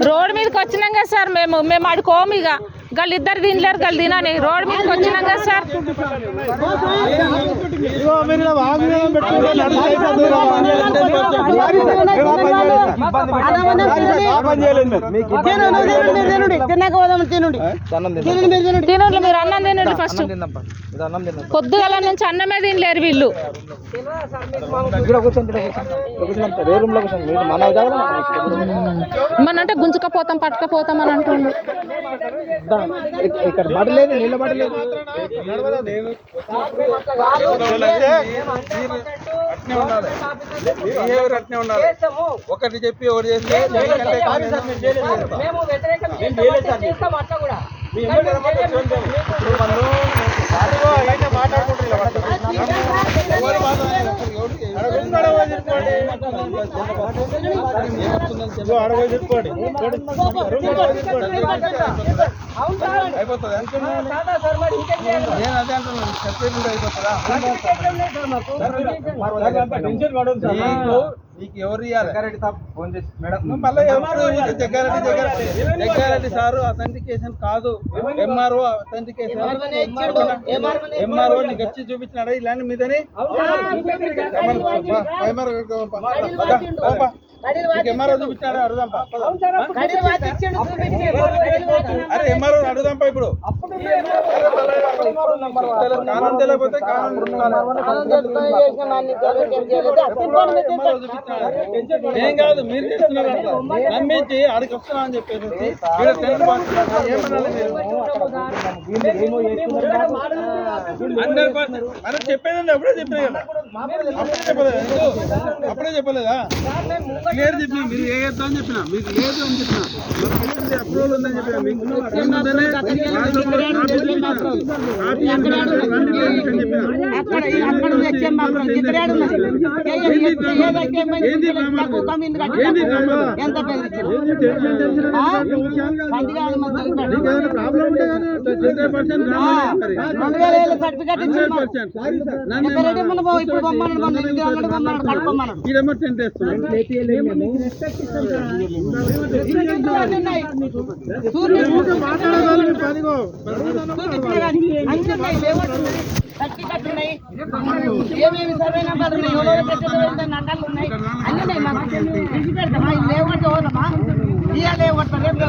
road మీదకి వచ్చినాం కదా సార్ మేము ఆడుకోము ఇక గళ్ళు ఇద్దరు తినలేరు గళ్ళు తినని రోడ్ మీదకి వచ్చినాం కదా సార్ తినండి మీరు అన్నం తినండి ఫస్ట్ పొద్దుగల నుంచి అన్నమే తినలేరు వీళ్ళు అంటే గుంజుకపోతాం పట్టుకపోతాం అని అంటుండ్రు ఇక్కడ బడలేదు నీళ్ళ బడలేదు ఒకటి చెప్పి ఒకటి చేస్తే నీకు ఎవరు జగ్గారెడ్డి సారు అథెంటికేషన్ కాదు ఎంఆర్ఓ అథెంటికేషన్ ఎంఆర్ఓ నీకు వచ్చి చూపించినాడా ఈ ల్యాండ్ మీదని ఎంఆర్ఓ చూపించాడా అడుగుదాంపా అరే ఎంఆర్ఓ అడుగుదాంపా ఇప్పుడు కారణం తెలియకపోతే ఏం కాదు మీరు చేస్తున్నారు నమ్మించి ఆడికి వస్తున్నా అని చెప్పేసి మనం చెప్పేదండి అప్పుడే చెప్పినా కదా అప్పుడే చెప్పలేదా క్లియర్ చెప్పినా మీరు ఏ చేద్దాం అని చెప్పినా మీకు లేదు అని చెప్పినా అప్రూవల్ ఉందని చెప్పినా మీకు ఏమేమి సర్వే నెంబర్ ఉన్నాయి అన్నీ ఉన్నాయి